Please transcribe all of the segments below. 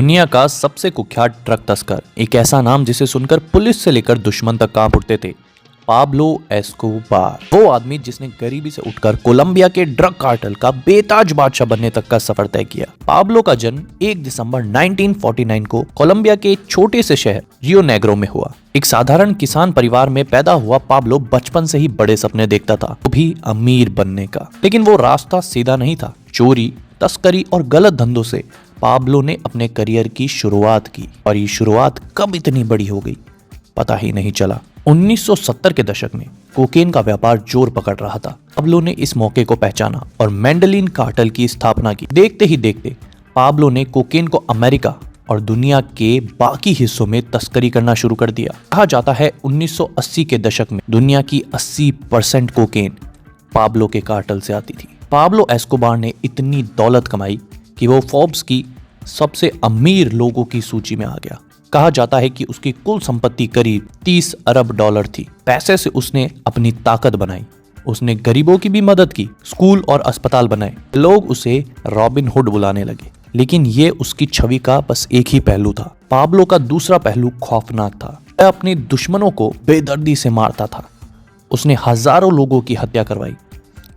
दुनिया का सबसे कुख्यात ड्रग तस्कर, एक ऐसा नाम जिसे सुनकर पुलिस से लेकर दुश्मन तक कांप उठते थे। पाब्लो एस्कोबार, वो आदमी जिसने गरीबी से उठकर कोलंबिया के ड्रग कार्टेल का बेताज बादशाह बनने तक का सफर तय किया। पाब्लो का जन्म 1 दिसंबर 1949 को कोलंबिया के एक छोटे से शहर रियो नेग्रो में हुआ। एक साधारण किसान परिवार में पैदा हुआ पाब्लो बचपन से ही बड़े सपने देखता था, वो भी अमीर बनने का। लेकिन वो रास्ता सीधा नहीं था। चोरी, तस्करी और गलत धंधों से पाब्लो ने अपने करियर की शुरुआत की, और ये शुरुआत कब इतनी बड़ी हो गई पता ही नहीं चला। 1970 के दशक में कोकेन का व्यापार जोर पकड़ रहा था। पाब्लो ने इस मौके को पहचाना और मेंडेलिन कार्टेल की स्थापना की। देखते ही देखते पाब्लो ने कोकेन को अमेरिका और दुनिया के बाकी हिस्सों में तस्करी करना शुरू कर दिया। कहा जाता है 1980 के दशक में दुनिया की 80% कोकेन पाब्लो के कार्टेल से आती थी। पाब्लो एस्कोबार ने इतनी दौलत कमाई कि वो फोर्ब्स की सबसे अमीर लोगों की सूची में आ गया। कहा जाता है कि उसकी कुल संपत्ति करीब 30 अरब डॉलर थी। पैसे से उसने अपनी ताकत बनाई। उसने गरीबों की भी मदद की, स्कूल और अस्पताल बनाए। लोग उसे रॉबिन हुड बुलाने लगे। लेकिन ये उसकी छवि का बस एक ही पहलू था। पाब्लो का दूसरा पहलू खौफनाक था। वह अपने दुश्मनों को बेदर्दी से मारता था। उसने हजारों लोगों की हत्या करवाई।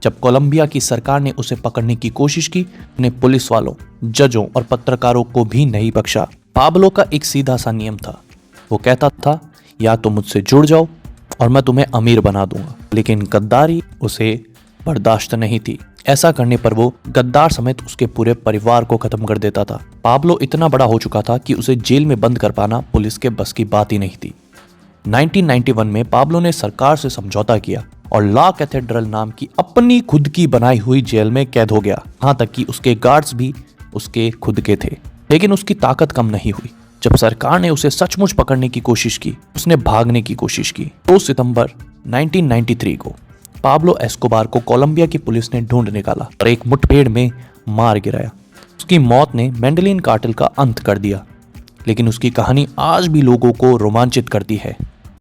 जब कोलंबिया की सरकार ने उसे पकड़ने की कोशिश की, उसने पुलिस वालों, जजों और पत्रकारों को भी नहीं बख्शा। पाब्लो का एक सीधा सा नियम था। वो कहता था, या तो मुझसे जुड़ जाओ और मैं तुम्हें अमीर बना दूंगा। लेकिन गद्दारी उसे बर्दाश्त नहीं थी। ऐसा करने पर वो गद्दार समेत उसके पूरे परिवार को खत्म कर देता था। पाब्लो इतना बड़ा हो चुका था कि उसे जेल में बंद कर पाना पुलिस के बस की बात ही नहीं थी। 1991 में पाब्लो ने सरकार से समझौता किया और ला कैथेड्रल नाम की अपनी खुद की बनाई हुई जेल में कैद हो गया। यहाँ तक कि उसके गार्ड्स भी उसके खुद के थे। लेकिन उसकी ताकत कम नहीं हुई। जब सरकार ने उसे सचमुच पकड़ने की कोशिश की, उसने भागने की कोशिश की। 2 सितंबर 1993 को पाब्लो एस्कोबार को कोलंबिया की पुलिस ने ढूंढ निकाला और एक मुठभेड़ में मार गिराया। उसकी मौत ने मेंडेलिन कार्टेल का अंत कर दिया। लेकिन उसकी कहानी आज भी लोगों को रोमांचित करती है।